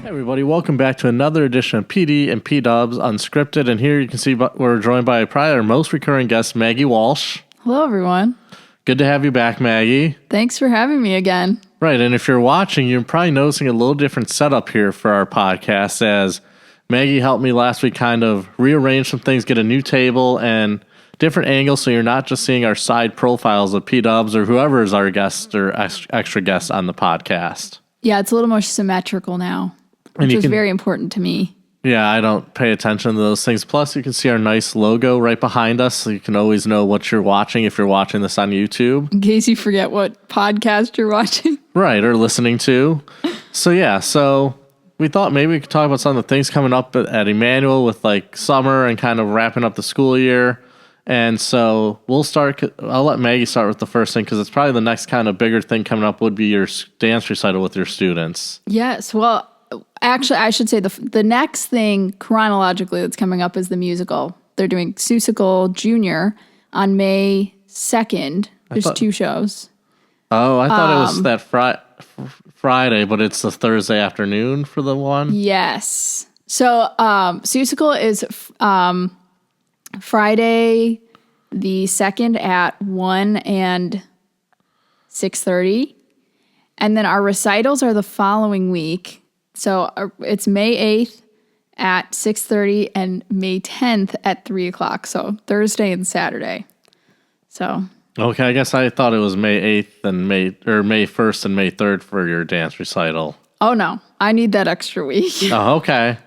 Hey everybody, welcome back to another edition of PD and P-Dubs Unscripted. And here you can see we're joined by probably our most recurring guest, Maggie Walsh. Hello, everyone. Good to have you back, Maggie. Thanks for having me again. Right, and if you're watching, you're probably noticing a little different setup here for our podcast, as Maggie helped me last week kind of rearrange some things, get a new table and different angles, so you're not just seeing our side profiles of P-Dubs or whoever is our guest or extra guest on the podcast. Yeah, it's a little more symmetrical now, which is very important to me. Yeah, I don't pay attention to those things. Plus, you can see our nice logo right behind us, so you can always know what you're watching if you're watching this on YouTube. In case you forget what podcast you're watching. Right, or listening to. So we thought maybe we could talk about some of the things coming up at Immanuel with like summer and kind of wrapping up the school year. And so I'll let Maggie start with the first thing, because it's probably the next kind of bigger thing coming up would be your dance recital with your students. Yes, well, actually, I should say the next thing chronologically that's coming up is the musical. They're doing Seussical Junior on May 2nd. There's 2 shows. Oh, I thought it was that Friday, but it's the Thursday afternoon for the one? Yes. So Seussical is Friday the 2nd at 1 and 6:30. And then our recitals are the following week. So it's May 8th at 6:30 and May 10th at 3 o'clock. So Thursday and Saturday. So. Okay, I guess I thought it was May 8th and May 1st and May 3rd for your dance recital. Oh, no. I need that extra week. Oh, okay.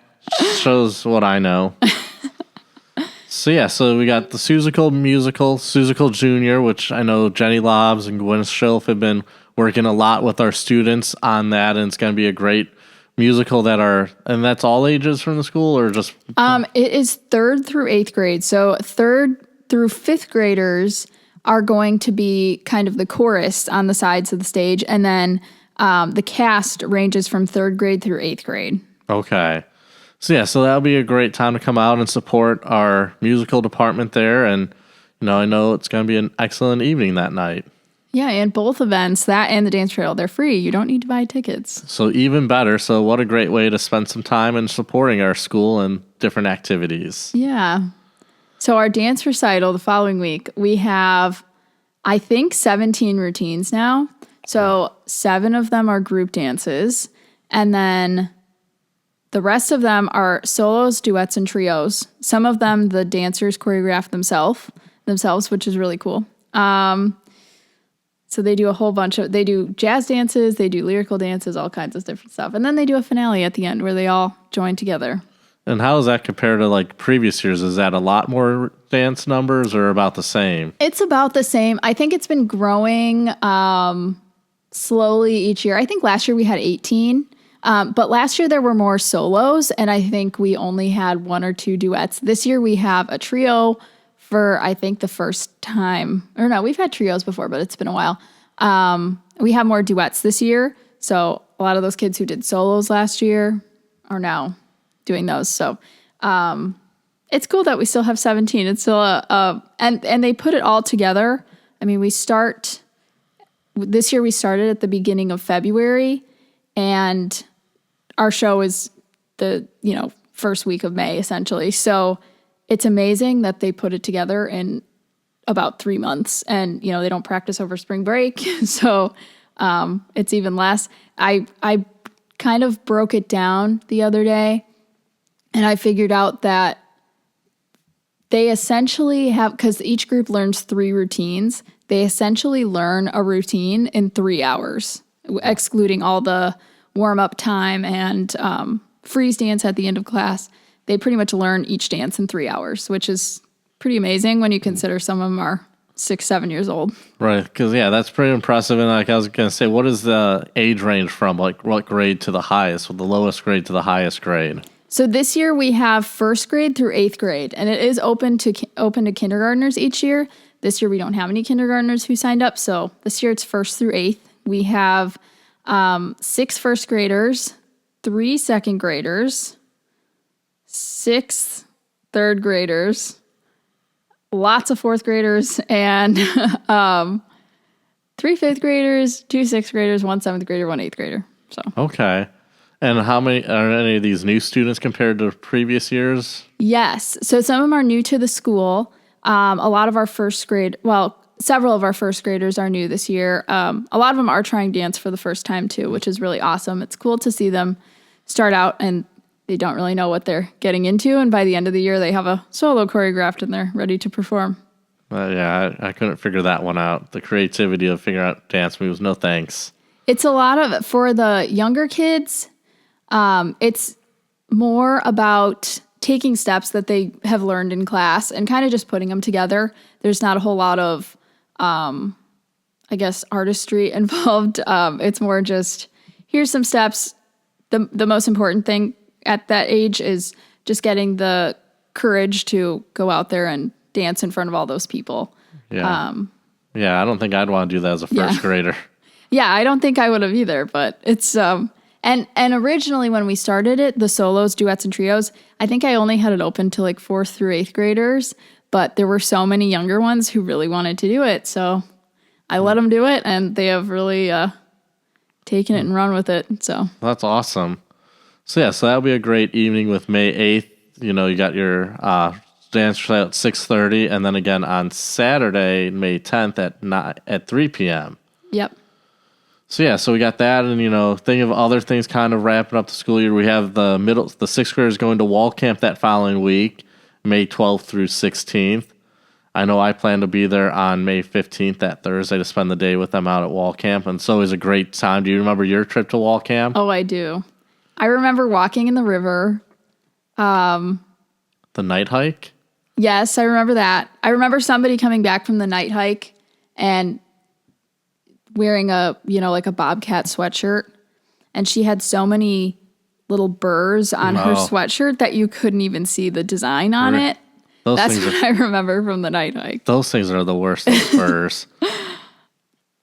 Shows what I know. So we got the Seussical musical, Seussical Junior, which I know Jenny Lobbs and Gwen Schilf have been working a lot with our students on that, and it's going to be a great musical and that's all ages from the school, or just? It is 3rd through 8th grade. So 3rd through 5th graders are going to be kind of the chorus on the sides of the stage, and then the cast ranges from 3rd grade through 8th grade. Okay. So that'll be a great time to come out and support our musical department there, and I know it's going to be an excellent evening that night. Yeah, and both events, that and the dance trail, they're free. You don't need to buy tickets. So even better. So what a great way to spend some time in supporting our school and different activities. Yeah. So our dance recital the following week, we have, I think, 17 routines now. So 7 of them are group dances. And then the rest of them are solos, duets, and trios. Some of them, the dancers choreograph themselves, which is really cool. So they do a whole they do jazz dances, they do lyrical dances, all kinds of different stuff. And then they do a finale at the end where they all join together. And how does that compare to like previous years? Is that a lot more dance numbers or about the same? It's about the same. I think it's been growing slowly each year. I think last year we had 18. But last year there were more solos, and I think we only had 1 or 2 duets. This year we have a trio for, I think, the first time. Or no, we've had trios before, but it's been a while. We have more duets this year. So a lot of those kids who did solos last year are now doing those. So it's cool that we still have 17. It's still and they put it all together. I mean, this year we started at the beginning of February, and our show is the, first week of May, essentially. So it's amazing that they put it together in about 3 months, and, they don't practice over spring break. So it's even less. I kind of broke it down the other day, and I figured out that they essentially have, because each group learns 3 routines, they essentially learn a routine in 3 hours, excluding all the warm-up time and freeze dance at the end of class. They pretty much learn each dance in 3 hours, which is pretty amazing when you consider some of them are 6, 7 years old. Right, because, that's pretty impressive. And like I was going to say, what is the age range from, like, what grade to the highest, with the lowest grade to the highest grade? So this year we have 1st grade through 8th grade, and it is open to kindergartners each year. This year we don't have any kindergartners who signed up, so this year it's 1st through 8th. We have 6 first graders, 3 second graders, 6 third graders, lots of 4th graders, and 3 5th graders, 2 6th graders, 1 7th grader, 1 8th grader. So okay. And how many are any of these new students compared to previous years? Yes. So some of them are new to the school. A lot of our several of our first graders are new this year. A lot of them are trying dance for the first time too, which is really awesome. It's cool to see them start out and they don't really know what they're getting into. And by the end of the year, they have a solo choreographed and they're ready to perform. Yeah, I couldn't figure that one out. The creativity of figuring out dance moves, no thanks. It's a lot of, for the younger kids, it's more about taking steps that they have learned in class and kind of just putting them together. There's not a whole lot of, artistry involved. It's more just, here's some steps. The most important thing at that age is just getting the courage to go out there and dance in front of all those people. Yeah. I don't think I'd want to do that as a first grader. Yeah, I don't think I would have either, but it's, and originally when we started it, the solos, duets, and trios, I think I only had it open to like 4th through 8th graders, but there were so many younger ones who really wanted to do it. So I let them do it and they have really taken it and run with it. So that's awesome. So that'll be a great evening with May 8th. You know, you got your dance recital at 6:30 and then again on Saturday, May 10th at 3 p.m. Yep. So we got that, and think of other things kind of wrapping up the school year. We have the 6th graders going to wall camp that following week, May 12th through 16th. I know I plan to be there on May 15th, that Thursday, to spend the day with them out at wall camp, and it's always a great time. Do you remember your trip to wall camp? Oh, I do. I remember walking in the river. The night hike? Yes, I remember that. I remember somebody coming back from the night hike and wearing a bobcat sweatshirt, and she had so many little burrs on her sweatshirt that you couldn't even see the design on it. That's what I remember from the night hike. Those things are the worst, those burrs.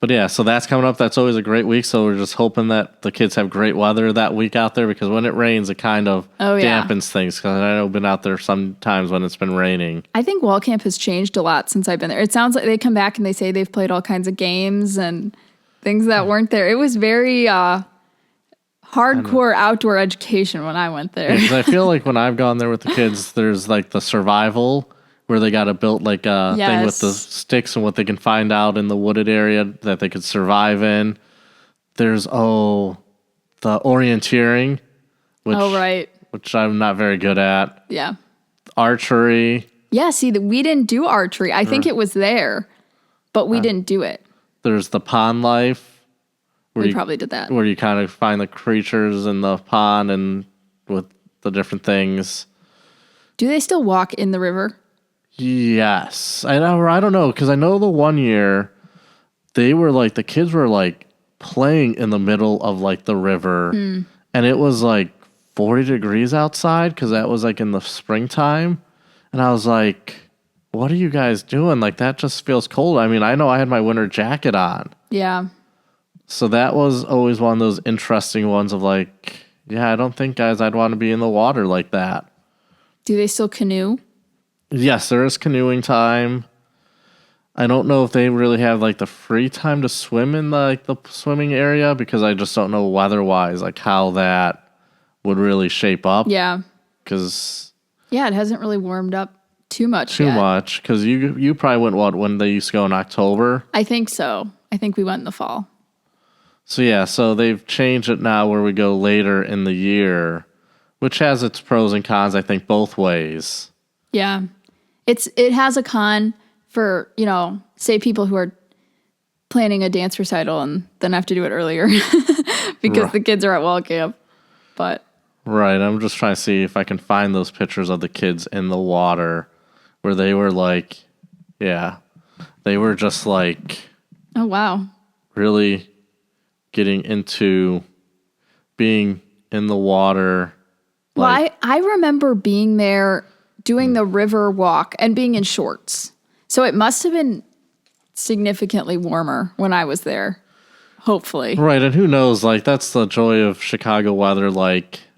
But so that's coming up. That's always a great week. So we're just hoping that the kids have great weather that week out there, because when it rains, it kind of dampens things. Because I know I've been out there sometimes when it's been raining. I think wall camp has changed a lot since I've been there. It sounds like they come back and they say they've played all kinds of games and things that weren't there. It was very hardcore outdoor education when I went there. Because I feel like when I've gone there with the kids, there's like the survival where they got to build like a thing with the sticks and what they can find out in the wooded area that they could survive in. There's, the orienteering, which I'm not very good at. Yeah. Archery. Yeah, see, we didn't do archery. I think it was there, but we didn't do it. There's the pond life. We probably did that. Where you kind of find the creatures in the pond and with the different things. Do they still walk in the river? Yes. I don't know, because I know the one year the kids were playing in the middle of the river, and it was 40 degrees outside, because that was in the springtime. And I was like, what are you guys doing? That just feels cold. I mean, I know I had my winter jacket on. Yeah. So that was always one of those interesting ones of I don't think, guys, I'd want to be in the water like that. Do they still canoe? Yes, there is canoeing time. I don't know if they really have the free time to swim in the swimming area, because I just don't know weather-wise how that would really shape up. Yeah. Because it hasn't really warmed up too much yet. Too much, because you probably went when they used to go in October? I think so. I think we went in the fall. So they've changed it now where we go later in the year, which has its pros and cons, I think, both ways. Yeah. It has a con for, say people who are planning a dance recital and then have to do it earlier because the kids are at wall camp. But right, I'm just trying to see if I can find those pictures of the kids in the water where they were they were just oh wow, really getting into being in the water. Well, I remember being there doing the river walk and being in shorts. So it must have been significantly warmer when I was there, hopefully. Right, and who knows, that's the joy of Chicago weather,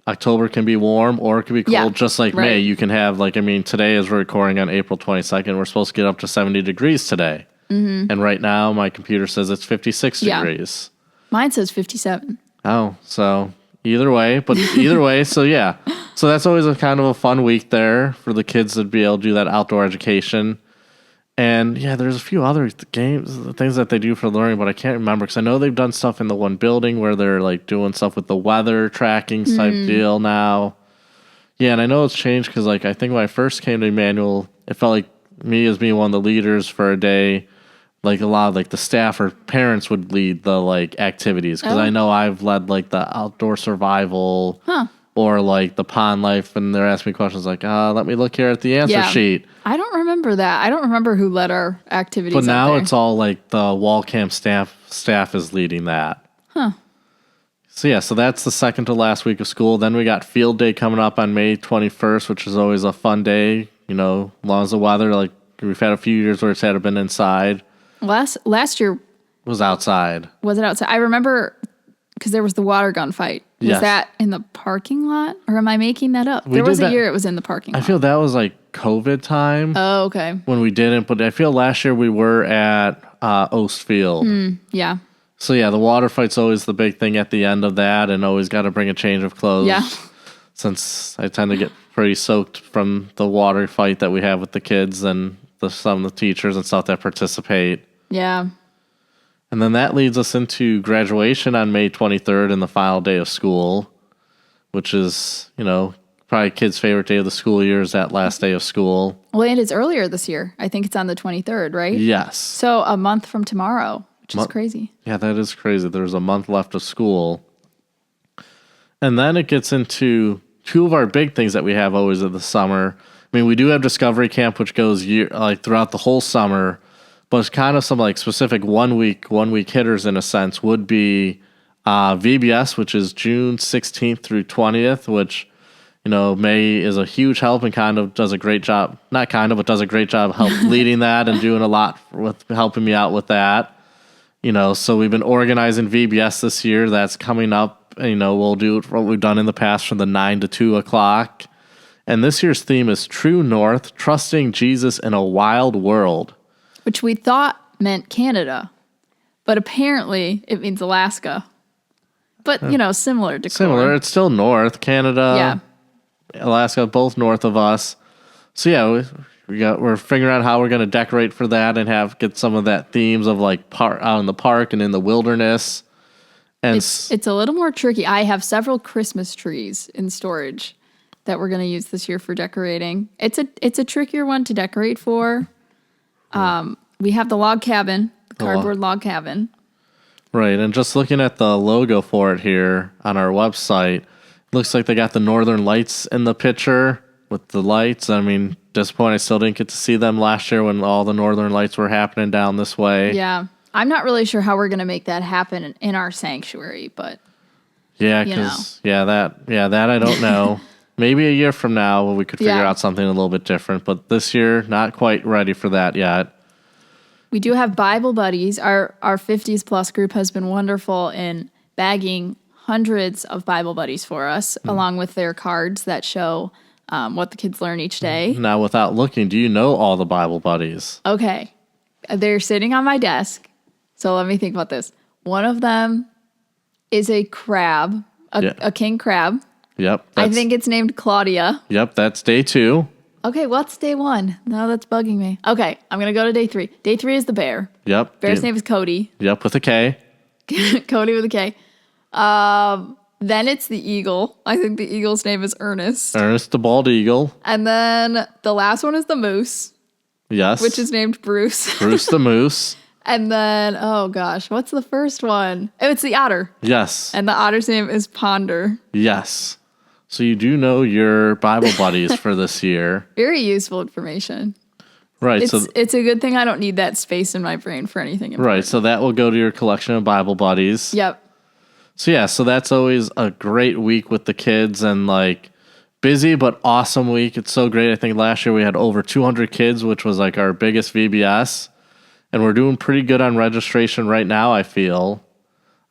October can be warm or it can be cold, just like May. You can have, today as we're recording on April 22nd, we're supposed to get up to 70 degrees today. Mm-hmm. And right now, my computer says it's 56 degrees. Mine says 57. Oh, so, either way. But either way, so yeah. So that's always a kind of a fun week there for the kids to be able to do that outdoor education. And yeah, there's a few other things that they do for learning, but I can't remember because I know they've done stuff in the one building where they're like doing stuff with the weather tracking type deal now. Yeah, and I know it's changed because like I think when I first came to Immanuel, it felt like me as being one of the leaders for a day, like a lot of like the staff or parents would lead the like activities because I know I've led like the outdoor survival or like the pond life, and they're asking me questions like, let me look here at the answer sheet. I don't remember that. I don't remember who led our activities. But now it's all like the wall camp staff is leading that. So yeah, so that's the second to last week of school. Then we got field day coming up on May 21st, which is always a fun day. You know, as long as the weather, like we've had a few years where it's had been inside. Last year was outside. Was it outside? I remember because there was the water gun fight. Was that in the parking lot, or am I making that up? There was a year it was in the parking lot. I feel that was like COVID time. Oh, okay. When we didn't, but I feel last year we were at Oast Field. Yeah. So yeah, the water fight's always the big thing at the end of that, and always got to bring a change of clothes. Yeah. Since I tend to get pretty soaked from the water fight that we have with the kids and some of the teachers and stuff that participate. Yeah. And then that leads us into graduation on May 23rd and the final day of school, which is, you know, probably kids' favorite day of the school year is that last day of school. Well, and it's earlier this year. I think it's on the 23rd, right? Yes. So a month from tomorrow, which is crazy. Yeah, that is crazy. There's a month left of school. And then it gets into two of our big things that we have always in the summer. I mean, we do have Discovery Camp, which goes throughout the whole summer. But it's kind of some like specific one week hitters in a sense would be VBS, which is June 16th through 20th, which, you know, May is a huge help and kind of does a great job, not kind of, but does a great job leading that and doing a lot with helping me out with that. You know, so we've been organizing VBS this year. That's coming up. You know, we'll do what we've done in the past from the 9 to 2 o'clock. And this year's theme is True North, Trusting Jesus in a Wild World. Which we thought meant Canada, but apparently it means Alaska. But, you know, similar to Similar. It's still north. Canada, Alaska, both north of us. So, yeah, we're figuring out how we're going to decorate for that and get some of that themes of like out in the park and in the wilderness. And it's a little more tricky. I have several Christmas trees in storage that we're going to use this year for decorating. It's a trickier one to decorate for. We have the log cabin, the cardboard log cabin. Right, and just looking at the logo for it here on our website, it looks like they got the Northern Lights in the picture with the lights. I mean, disappointed I still didn't get to see them last year when all the Northern Lights were happening down this way. Yeah, I'm not really sure how we're going to make that happen in our sanctuary, but yeah, because that I don't know. Maybe a year from now we could figure out something a little bit different, but this year not quite ready for that yet. We do have Bible buddies. Our 50s plus group has been wonderful in bagging hundreds of Bible buddies for us, along with their cards that show what the kids learn each day. Now, without looking, do you know all the Bible buddies? Okay. They're sitting on my desk. So let me think about this. One of them is a crab, a king crab. Yep. I think it's named Claudia. Yep, that's day 2. Okay, what's day 1? No, that's bugging me. Okay, I'm going to go to day 3. Day 3 is the bear. Yep. Bear's name is Cody. Yep, with a K. Cody with a K. Then it's the eagle. I think the eagle's name is Ernest. Ernest the bald eagle. And then the last one is the moose. Yes. Which is named Bruce. Bruce the moose. And then, oh gosh, what's the first one? Oh, it's the otter. Yes. And the otter's name is Ponder. Yes. So you do know your Bible buddies for this year. Very useful information. Right. It's a good thing I don't need that space in my brain for anything important. Right. So that will go to your collection of Bible buddies. Yep. So yeah, so that's always a great week with the kids and like busy but awesome week. It's so great. I think last year we had over 200 kids, which was like our biggest VBS. And we're doing pretty good on registration right now, I feel.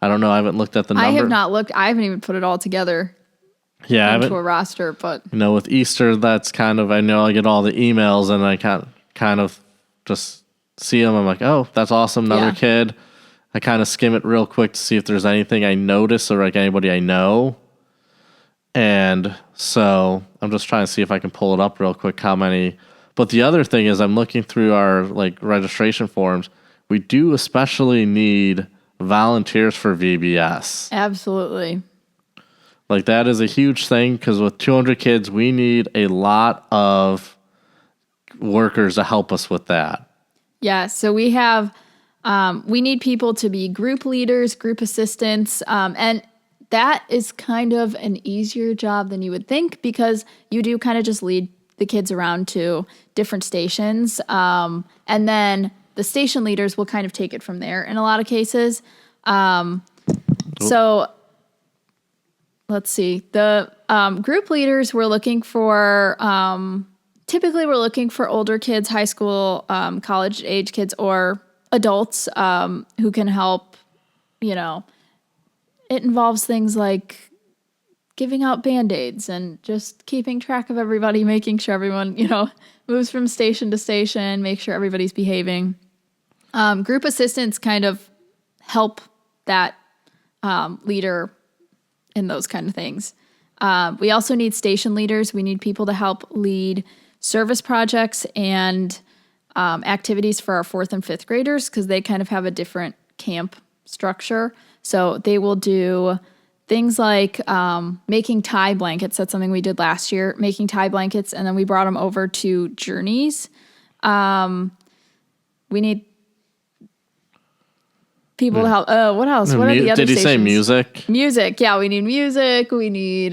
I don't know. I haven't looked at the number. I have not looked. I haven't even put it all together. Yeah, into a roster, but you know, with Easter, that's kind of I know I get all the emails and I kind of just see them. I'm like, oh, that's awesome, another kid. I kind of skim it real quick to see if there's anything I notice or like anybody I know. end. So I'm just trying to see if I can pull it up real quick how many. But the other thing is I'm looking through our like registration forms. We do especially need volunteers for VBS. Absolutely. Like that is a huge thing because with 200 kids, we need a lot of workers to help us with that. Yeah, so we have, we need people to be group leaders, group assistants, and that is kind of an easier job than you would think because you do kind of just lead the kids around to different stations. And then the station leaders will kind of take it from there in a lot of cases. So let's see. The group leaders we're looking for, typically we're looking for older kids, high school, college age kids, or adults who can help, it involves things like giving out Band-Aids and just keeping track of everybody, making sure everyone, moves from station to station, make sure everybody's behaving. Group assistants kind of help that leader in those kind of things. We also need station leaders. We need people to help lead service projects and activities for our 4th and 5th graders because they kind of have a different camp structure. So they will do things like making tie blankets. That's something we did last year, making tie blankets, and then we brought them over to Journeys. We need people to help. What else? What are the other Did you stations? say music? Music. Yeah, we need music. We need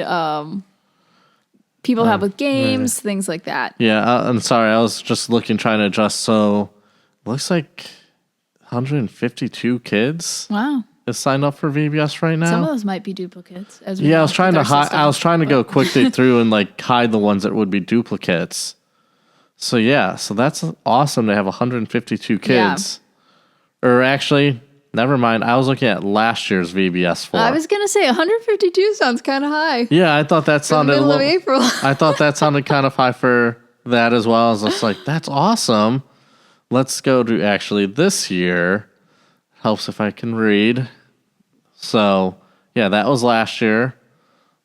people to help with games, things like that. Yeah, I'm sorry. I was just looking, trying to adjust. So looks like 152 kids Wow. is signed up for VBS right now. Some of those might be duplicates. As we Yeah, know I was trying with to our hide. I was trying to go quickly through and like hide the ones that would be duplicates. So yeah, so that's awesome to have 152 kids. Or actually, never mind. I was looking at last year's VBS for. I was gonna say 152 sounds kind of high. Yeah, I thought that sounded middle of April. I thought that sounded kind of high for that as well. I was just like, that's awesome. Let's go to actually this year. Helps if I can read. So yeah, that was last year.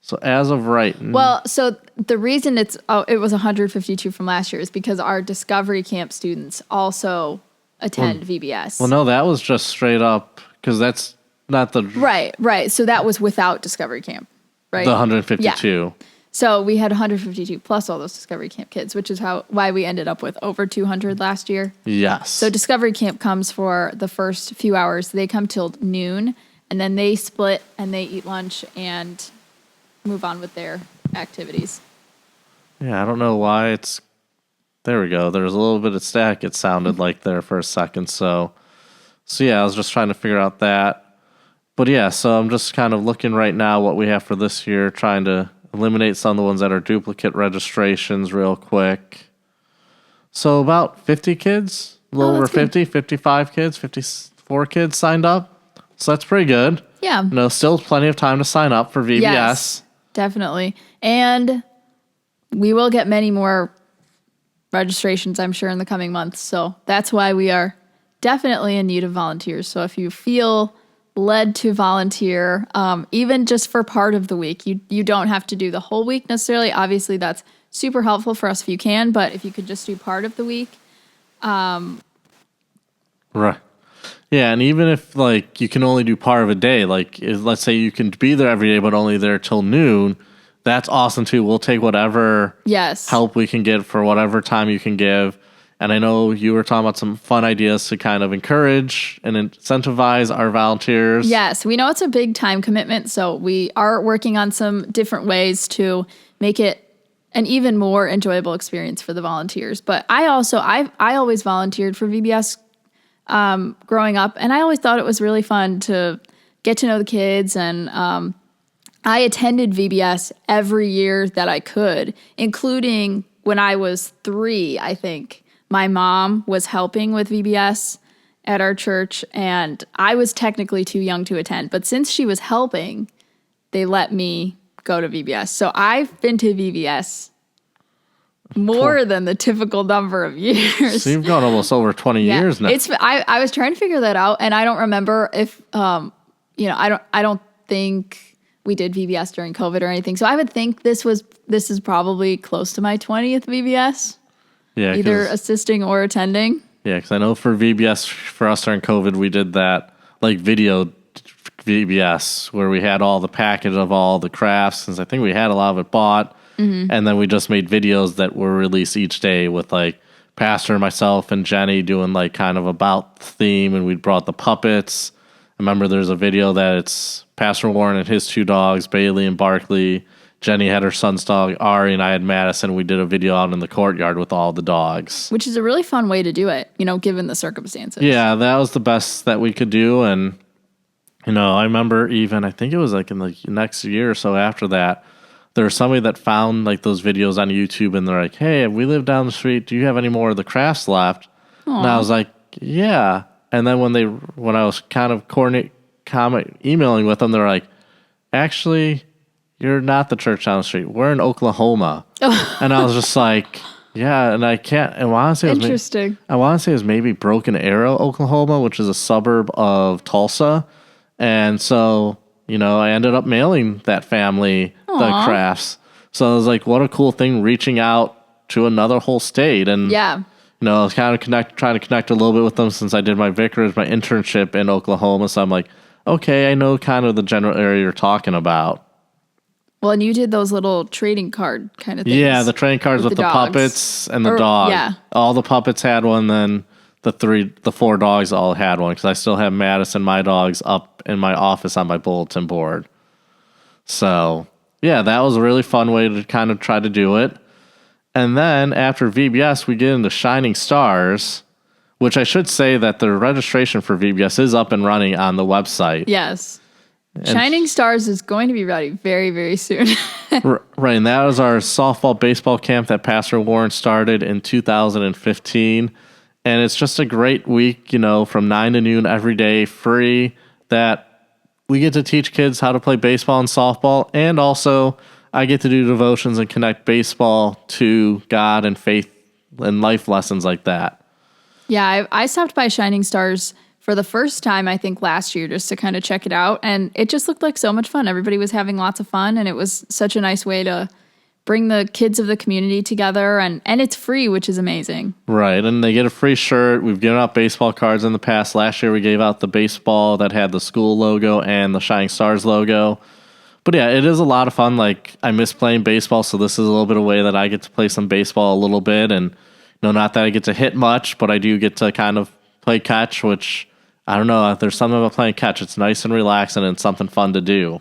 So as of right now. Well, so the reason it was 152 from last year is because our Discovery Camp students also attend VBS. Well, no, that was just straight up because that's not the Right. So that was without Discovery Camp, right? the 152. Yeah. So we had 152 plus all those Discovery Camp kids, which is why we ended up with over 200 last year. Yes. So Discovery Camp comes for the first few hours. They come till noon, and then they split and they eat lunch and move on with their activities. Yeah, I don't know why it's. There we go. There's a little bit of static. It sounded like there for a second. So yeah, I was just trying to figure out that. But yeah, so I'm just kind of looking right now what we have for this year, trying to eliminate some of the ones that are duplicate registrations real quick. So about 50 kids, a little over 50, 55 kids, 54 kids signed up. So that's pretty good. Yeah. Still plenty of time to sign up for VBS. Yes, definitely. And we will get many more registrations, I'm sure, in the coming months. So that's why we are definitely in need of volunteers. So if you feel led to volunteer, even just for part of the week, you don't have to do the whole week necessarily. Obviously, that's super helpful for us if you can, but if you could just do part of the week. Right. Yeah, and even if like you can only do part of a day, like let's say you can be there every day but only there till noon, that's awesome too. We'll take whatever help we can get for whatever time you can give. And I know you were talking about some fun ideas to kind of encourage and incentivize our volunteers. Yes, we know it's a big time commitment, so we are working on some different ways to make it an even more enjoyable experience for the volunteers. But I always volunteered for VBS growing up, and I always thought it was really fun to get to know the kids. And I attended VBS every year that I could, including when I was 3, I think. My mom was helping with VBS at our church, and I was technically too young to attend. But since she was helping, they let me go to VBS. So I've been to VBS more than the typical number of years. So you've gone almost over 20 years now. I was trying to figure that out, and I don't remember if I don't think we did VBS during COVID or anything. So I would think this is probably close to my 20th VBS, Yeah, either assisting or attending. Yeah, because I know for VBS, for us during COVID, we did that, like, video VBS, where we had all the package of all the crafts, since I think we had a lot of it bought. And then we just made videos that were released each day with, like, Pastor, myself, and Jenny doing, like, kind of about the theme, and we brought the puppets. I remember there's a video that it's Pastor Warren and his two dogs, Bailey and Barkley. Jenny had her son's dog, Ari, and I had Madison. We did a video out in the courtyard with all the dogs. Which is a really fun way to do it, given the circumstances. Yeah, that was the best that we could do. And, I remember even, I think it was like in the next year or so after that, there was somebody that found like those videos on YouTube, and they're like, hey, we live down the street. Do you have any more of the crafts left? Aww. And I was like, yeah. And then when I was kind of emailing with them, they're like, actually, you're not the church down the street. We're in Oklahoma. And I was just like, yeah, and I can't. And I want to say interesting. I want to say it was maybe Broken Arrow, Oklahoma, which is a suburb of Tulsa. And so, I ended up mailing that family the crafts. So I was like, what a cool thing, reaching out to another whole state. And yeah. I was kind of trying to connect a little bit with them since I did my vicarage, my internship in Oklahoma. So I'm like, okay, I know kind of the general area you're talking about. Well, and you did those little trading card kind of things. Yeah, the trading cards with the puppets and the dog. Yeah. All the puppets had one, then the four dogs all had one, because I still have Madison, my dogs, up in my office on my bulletin board. So, yeah, that was a really fun way to kind of try to do it. And then after VBS, we get into Shining Stars, which I should say that the registration for VBS is up and running on the website. Yes. And Shining Stars is going to be ready very, very soon. Right, and that was our softball baseball camp that Pastor Warren started in 2015. And it's just a great week, from 9 to noon every day, free, that we get to teach kids how to play baseball and softball. And also, I get to do devotions and connect baseball to God and faith and life lessons like that. Yeah, I stopped by Shining Stars for the first time, I think, last year, just to kind of check it out. And it just looked like so much fun. Everybody was having lots of fun, and it was such a nice way to bring the kids of the community together. And it's free, which is amazing. Right, and they get a free shirt. We've given out baseball cards in the past. Last year, we gave out the baseball that had the school logo and the Shining Stars logo. But yeah, it is a lot of fun. Like, I miss playing baseball, so this is a little bit of a way that I get to play some baseball a little bit. And, not that I get to hit much, but I do get to kind of play catch, which, I don't know, if there's something about playing catch. It's nice and relaxing and something fun to do.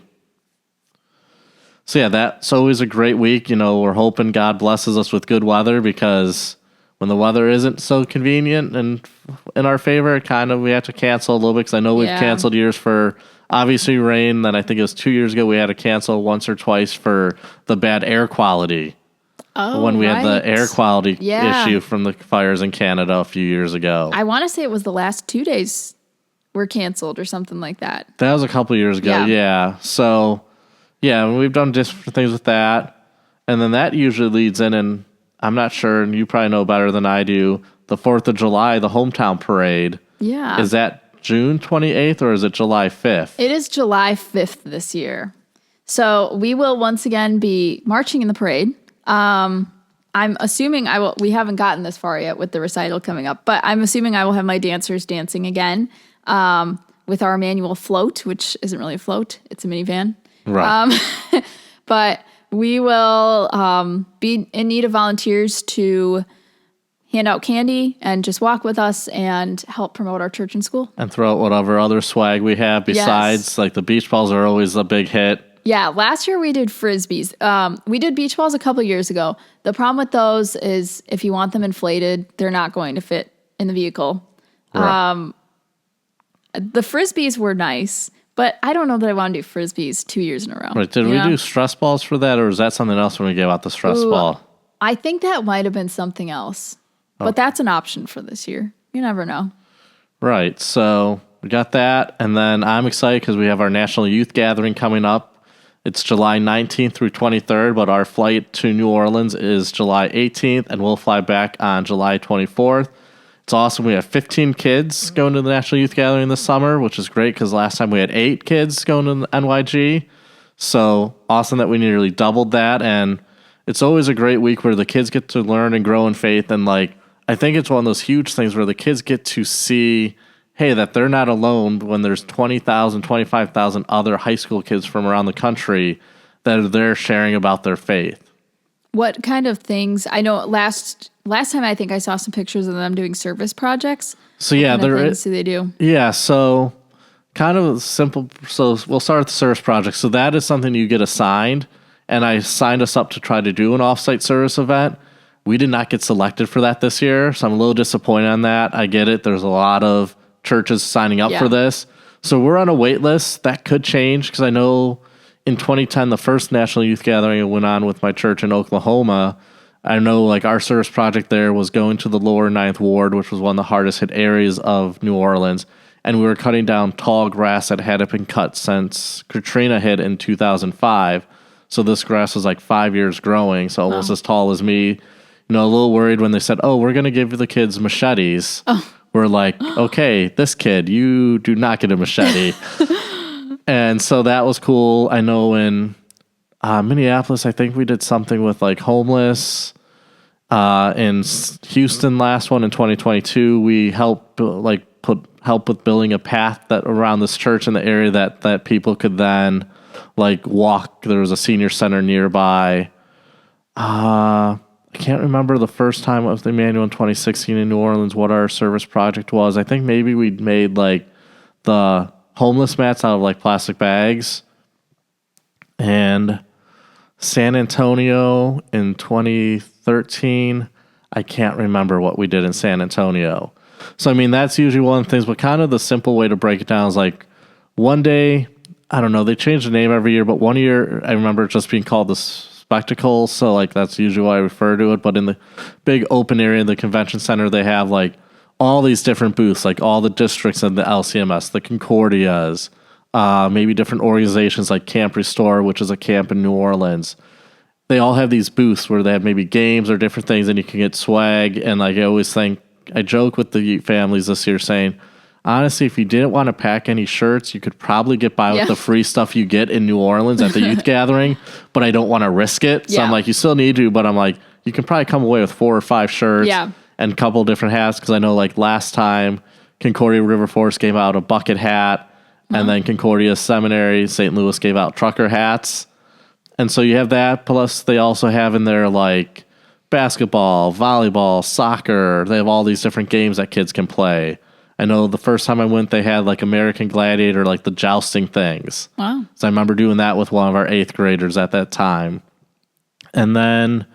So yeah, that's always a great week. We're hoping God blesses us with good weather, because when the weather isn't so convenient and in our favor, we have to cancel a little bit, because I know we've canceled years for obviously rain. Then I think it was 2 years ago we had to cancel once or twice for the bad air quality. Oh, when we had the air quality issue from the fires in Canada a few years ago. I want to say it was the last 2 days were canceled or something like that. That was a couple years ago, yeah. So, yeah, we've done different things with that. And then that usually leads in, and I'm not sure, and you probably know better than I do, the 4th of July, the hometown parade. Yeah. Is that June 28th or is it July 5th? It is July 5th this year. So we will once again be marching in the parade. I'm assuming we haven't gotten this far yet with the recital coming up, but I'm assuming I will have my dancers dancing again with our Immanuel float, which isn't really a float. It's a minivan. Right. But we will be in need of volunteers to hand out candy and just walk with us and help promote our church and school. And throw out whatever other swag we have besides, like the beach balls are always a big hit. Yeah, last year we did Frisbees. We did beach balls a couple years ago. The problem with those is if you want them inflated, they're not going to fit in the vehicle. Right. The Frisbees were nice, but I don't know that I want to do Frisbees 2 years in a row. Right. Did we do stress balls for that, or is that something else when we gave out the stress ball? I think that might have been something else, but that's an option for this year. You never know. Right. So we got that, and then I'm excited because we have our National Youth Gathering coming up. It's July 19th through 23rd, but our flight to New Orleans is July 18th, and we'll fly back on July 24th. It's awesome. We have 15 kids going to the National Youth Gathering this summer, which is great because last time we had 8 kids going to the NYG. So awesome that we nearly doubled that. And it's always a great week where the kids get to learn and grow in faith. And like, I think it's one of those huge things where the kids get to see, hey, that they're not alone when there's 20,000, 25,000 other high school kids from around the country that are there sharing about their faith. What kind of things? I know last time I think I saw some pictures of them doing service projects. So yeah, What kind of things do they do? Yeah, so kind of simple. So we'll start with the service project. So that is something you get assigned, and I signed us up to try to do an offsite service event. We did not get selected for that this year, so I'm a little disappointed on that. I get it. There's a lot of churches signing up for this. So we're on a wait list. That could change because I know in 2010, the first National Youth Gathering went on with my church in Oklahoma. I know like our service project there was going to the lower Ninth Ward, which was one of the hardest hit areas of New Orleans. And we were cutting down tall grass that hadn't been cut since Katrina hit in 2005. So this grass was like 5 years growing, so almost as tall as me. You know, a little worried when they said, oh, we're going to give the kids machetes. We're like, okay, this kid, you do not get a machete. And so that was cool. I know in Minneapolis, I think we did something with like homeless. In Houston, last one in 2022, we helped help with building a path that around this church in the area that people could then like walk. There was a senior center nearby. I can't remember the first time of the Immanuel in 2016 in New Orleans what our service project was. I think maybe we'd made like the homeless mats out of like plastic bags. And San Antonio in 2013, I can't remember what we did in San Antonio. So, I mean, that's usually one of the things, but kind of the simple way to break it down is like one day, I don't know, they change the name every year, but one year I remember it just being called the Spectacle. So, like, that's usually why I refer to it. But in the big open area in the convention center, they have like all these different booths, like all the districts in the LCMS, the Concordias, maybe different organizations like Camp Restore, which is a camp in New Orleans. They all have these booths where they have maybe games or different things, and you can get swag. And like I always think, I joke with the families this year saying, honestly, if you didn't want to pack any shirts, you could probably get by with the free stuff you get in New Orleans at the youth gathering, but I don't want to risk it. So I'm like, you still need to, but I'm like, you can probably come away with 4 or 5 shirts and a couple different hats. Because I know like last time Concordia River Forest gave out a bucket hat, and then Concordia Seminary, St. Louis gave out trucker hats. And so you have that, plus they also have in there like basketball, volleyball, soccer. They have all these different games that kids can play. I know the first time I went, they had like American Gladiator, like the jousting things. Wow. So I remember doing that with one of our 8th graders at that time. And then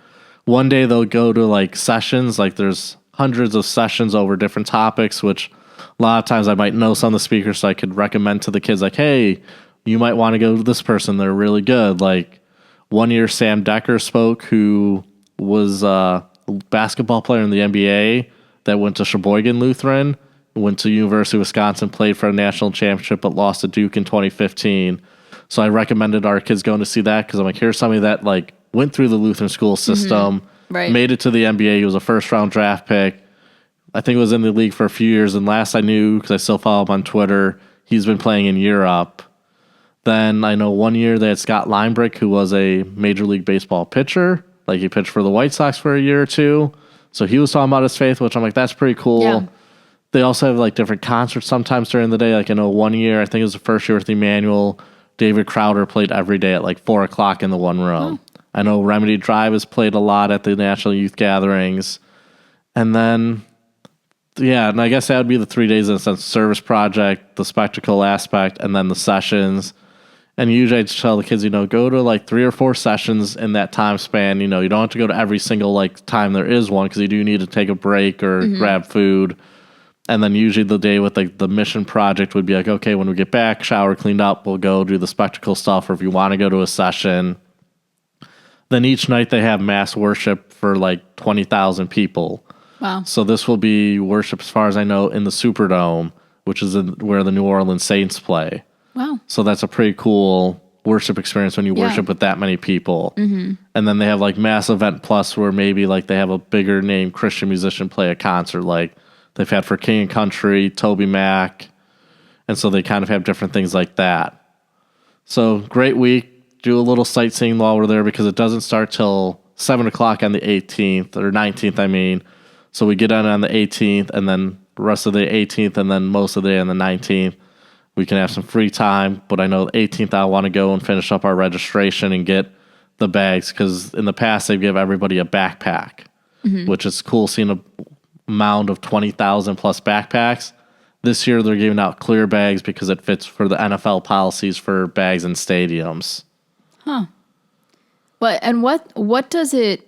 one day they'll go to like sessions, like there's hundreds of sessions over different topics, which a lot of times I might know some of the speakers, so I could recommend to the kids like, hey, you might want to go to this person. They're really good. Like one year Sam Decker spoke, who was a basketball player in the NBA that went to Sheboygan Lutheran, went to University of Wisconsin, played for a national championship, but lost to Duke in 2015. So I recommended our kids going to see that because I'm like, here's somebody that like went through the Lutheran school system, made it to the NBA. He was a first-round draft pick. I think it was in the league for a few years, and last I knew, because I still follow him on Twitter, he's been playing in Europe. Then I know one year they had Scott Linebrick, who was a Major League Baseball pitcher. Like he pitched for the White Sox for a year or two. So he was talking about his faith, which I'm like, that's pretty cool. Yeah. They also have like different concerts sometimes during the day. Like I know one year, I think it was the first year with Immanuel, David Crowder played every day at like 4 o'clock in the one room. I know Remedy Drive has played a lot at the National Youth Gatherings. And then, yeah, and I guess that would be the 3 days in a sense, service project, the spectacle aspect, and then the sessions. And usually I tell the kids, you know, go to like 3 or 4 sessions in that time span. You know, you don't have to go to every single like time there is one, because you do need to take a break or grab food. And then usually the day with like the mission project would be like, okay, when we get back, shower, cleaned up, we'll go do the spectacle stuff. Or if you want to go to a session, then each night they have mass worship for like 20,000 people. Wow. So this will be worship, as far as I know, in the Superdome, which is where the New Orleans Saints play. Wow. So that's a pretty cool worship experience when you worship with that many people. And then they have like Mass Event Plus, where maybe like they have a bigger name Christian musician play a concert, like they've had for King and Country, Toby Mac. And so they kind of have different things like that. So great week. do a little sightseeing while we're there because it doesn't start till 7 o'clock on the 18th or 19th, I mean. So we get on the 18th and then the rest of the 18th and then most of the day on the 19th. We can have some free time, but I know the 18th I want to go and finish up our registration and get the bags because in the past they give everybody a backpack, which is cool seeing a mound of 20,000 plus backpacks. This year they're giving out clear bags because it fits for the NFL policies for bags in stadiums. Huh. What does it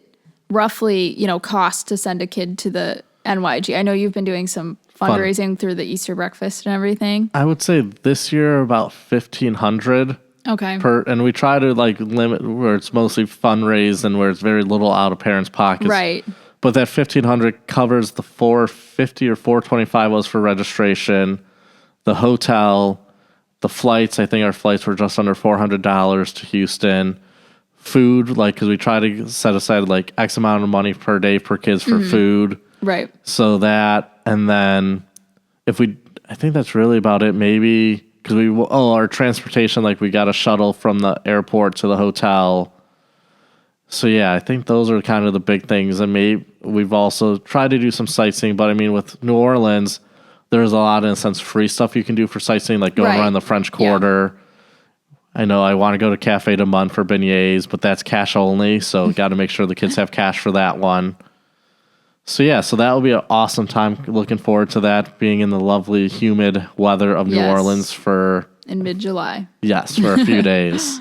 roughly, cost to send a kid to the NYG? I know you've been doing some fundraising through the Easter breakfast and everything. I would say this year about $1,500 Okay. and we try to limit where it's mostly fundraised and where it's very little out of parents' pockets. Right. But that $1,500 covers the $450 or $425 was for registration, the hotel, the flights. I think our flights were just under $400 to Houston. Food, because we try to set aside X amount of money per day per kids for food. Right. So that, and then I think that's really about it. Maybe because our transportation, we got a shuttle from the airport to the hotel. So yeah, I think those are kind of the big things. And maybe we've also tried to do some sightseeing, but I mean, with New Orleans, there's a lot, in a sense, free stuff you can do for sightseeing, like going around the French Quarter. Yeah. I know I want to go to Cafe de Monde for beignets, but that's cash only, so got to make sure the kids have cash for that one. So yeah, that will be an awesome time. Looking forward to that, being in the lovely, humid weather of New Orleans in mid-July. Yes, for a few days.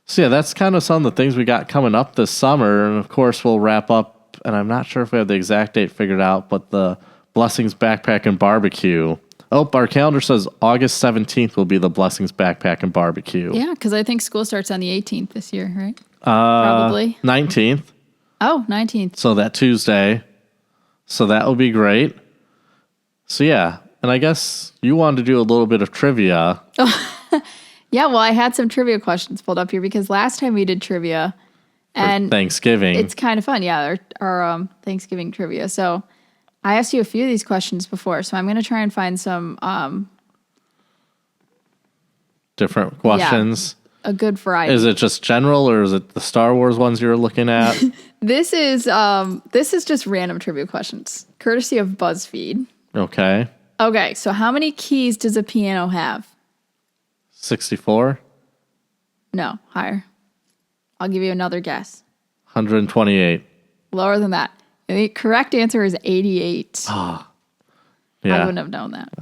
So yeah, that's kind of some of the things we got coming up this summer, and of course we'll wrap up, and I'm not sure if we have the exact date figured out, but the Blessings Backpack and Barbecue. Oh, our calendar says August 17th will be the Blessings Backpack and Barbecue. Yeah, because I think school starts on the 18th this year, right? Probably. 19th. Oh, 19th. So that Tuesday. So that will be great. So yeah, and I guess you wanted to do a little bit of trivia. Yeah, well, I had some trivia questions pulled up here because last time we did trivia and Thanksgiving. It's kind of fun. Yeah, our Thanksgiving trivia. So I asked you a few of these questions before, so I'm going to try and find some different questions. Yeah, a good variety. Is it just general, or is it the Star Wars ones you're looking at? This is just random trivia questions, courtesy of BuzzFeed. Okay. Okay, so how many keys does a piano have? 64? No, higher. I'll give you another guess. 128. Lower than that. The correct answer is 88. Oh, yeah. I wouldn't have known that.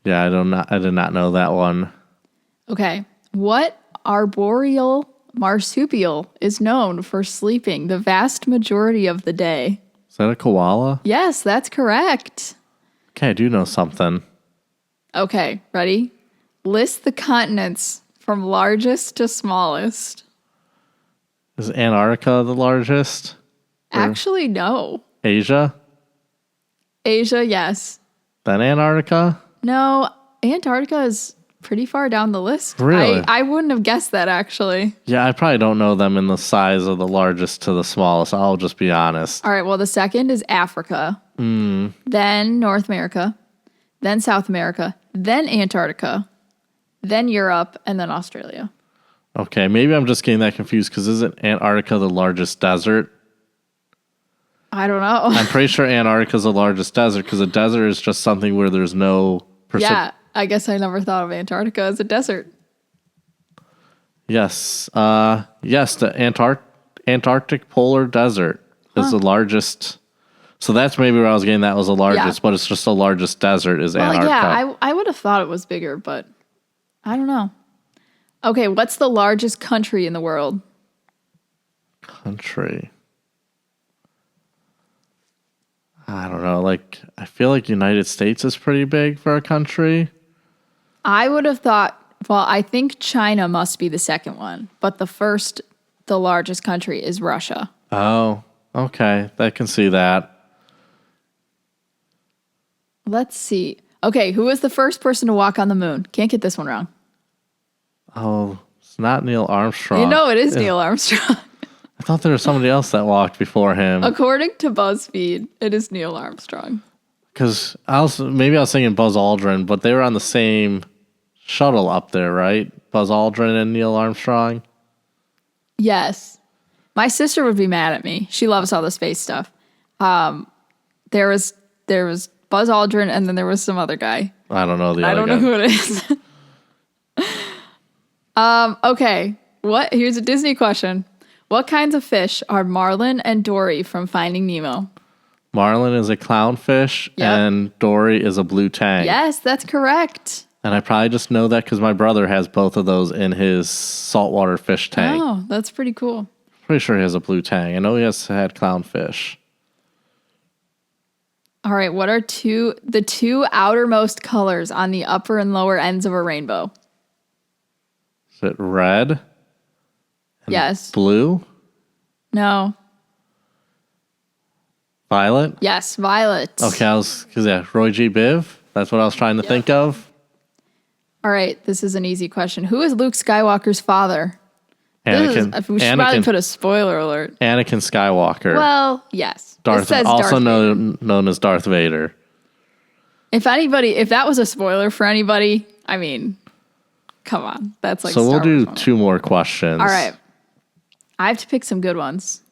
Yeah, I did not know that one. Okay. What arboreal marsupial is known for sleeping the vast majority of the day? Is that a koala? Yes, that's correct. Okay, I do know something. Okay, ready? List the continents from largest to smallest. Is Antarctica the largest? Actually, no. Asia? Asia, yes. Then Antarctica? No, Antarctica is pretty far down the list. Really? I wouldn't have guessed that, actually. Yeah, I probably don't know them in the size of the largest to the smallest. I'll just be honest. All right, well, the second is Africa. Then North America. Then South America. Then Antarctica. Then Europe. And then Australia. Okay, maybe I'm just getting that confused because isn't Antarctica the largest desert? I don't know. I'm pretty sure Antarctica is the largest desert because a desert is just something where there's no... Yeah, I guess I never thought of Antarctica as a desert. Yes. Yes, the Antarctic Polar Desert is the largest. So that's maybe where I was getting that was the largest, but it's just the largest desert is Antarctica. Yeah, I would have thought it was bigger, but I don't know. Okay, what's the largest country in the world? Country. I don't know. I feel like United States is pretty big for a country. I would have thought, well, I think China must be the second one, but the largest country is Russia. Oh, okay. I can see that. Let's see. Okay, who was the first person to walk on the moon? Can't get this one wrong. Oh, it's not Neil Armstrong. You know it is Neil Armstrong. I thought there was somebody else that walked before him. According to BuzzFeed, it is Neil Armstrong. Because maybe I was thinking Buzz Aldrin, but they were on the same shuttle up there, right? Buzz Aldrin and Neil Armstrong? Yes. My sister would be mad at me. She loves all the space stuff. There was Buzz Aldrin, and then there was some other guy. I don't know the other guy. I don't know who it is. Okay. Here's a Disney question. What kinds of fish are Marlin and Dory from Finding Nemo? Marlin is a clownfish, and Dory is a blue tang. Yes, that's correct. And I probably just know that because my brother has both of those in his saltwater fish tank. Oh, that's pretty cool. Pretty sure he has a blue tang. I know he has had clownfish. All right, what are the two outermost colors on the upper and lower ends of a rainbow? Is it red? And yes. Blue? No. Violet? Yes, violet. Okay, Roy G. Biv. That's what I was trying to think of. All right, this is an easy question. Who is Luke Skywalker's father? Anakin. We should probably put a spoiler alert. Anakin Skywalker. Well, yes. Also known as Darth Vader. If that was a spoiler for anybody, I mean, come on. That's like So Star we'll do Wars 2 more questions. All right. I have to pick some good ones.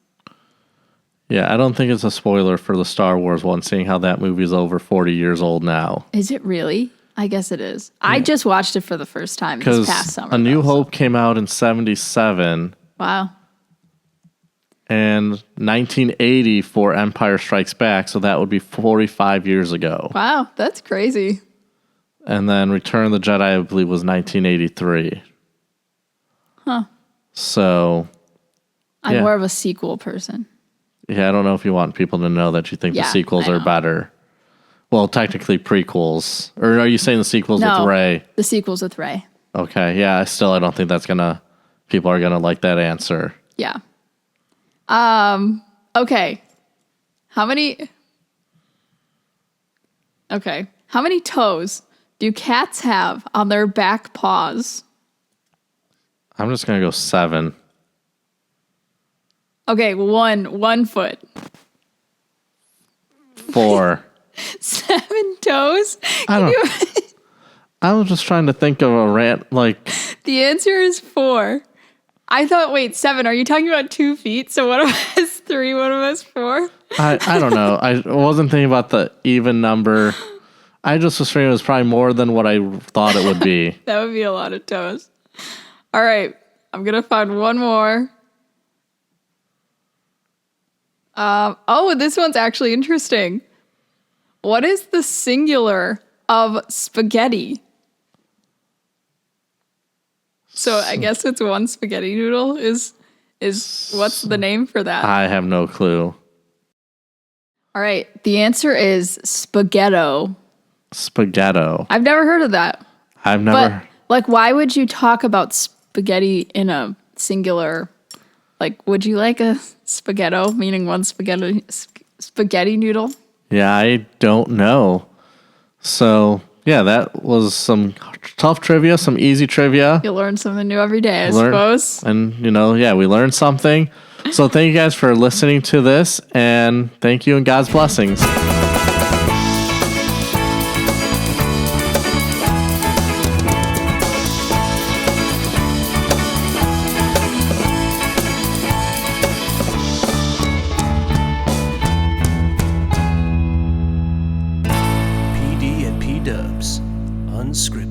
Yeah, I don't think it's a spoiler for the Star Wars one, seeing how that movie is over 40 years old now. Is it really? I guess it is. Yeah. I just watched it for the first time this past summer. A New Hope came out in 1977. Wow. And 1980 for Empire Strikes Back, so that would be 45 years ago. Wow, that's crazy. And then Return of the Jedi, I believe, was 1983. Huh. So, I'm more of a sequel person. Yeah, I don't know if you want people to know that you think the sequels are better. Well, technically prequels. Or are you saying the sequels with Rey? The sequels with Rey. Okay, yeah, I don't think people are gonna like that answer. Yeah. Okay. How many toes do cats have on their back paws? I'm just gonna go 7. Okay, one foot. 4. 7 toes? I was just trying to think of a rant, like... The answer is 4. I thought, wait, 7. Are you talking about 2 feet? So one of us 3, one of us 4? I don't know. I wasn't thinking about the even number. I just was thinking it was probably more than what I thought it would be. That would be a lot of toes. All right, I'm going to find one more. This one's actually interesting. What is the singular of spaghetti? So I guess it's one spaghetti noodle is what's the name for that? I have no clue. All right, the answer is spaghetto. Spaghetto. I've never heard of that. I've never. But, like, why would you talk about spaghetti in a singular? Like, would you like a spaghetto, meaning one spaghetti noodle? Yeah, I don't know. So, yeah, that was some tough trivia, some easy trivia. You learn something new every day, I suppose. And, we learned something. So thank you guys for listening to this, and thank you and God's blessings. PD and P-Dubs, unscripted.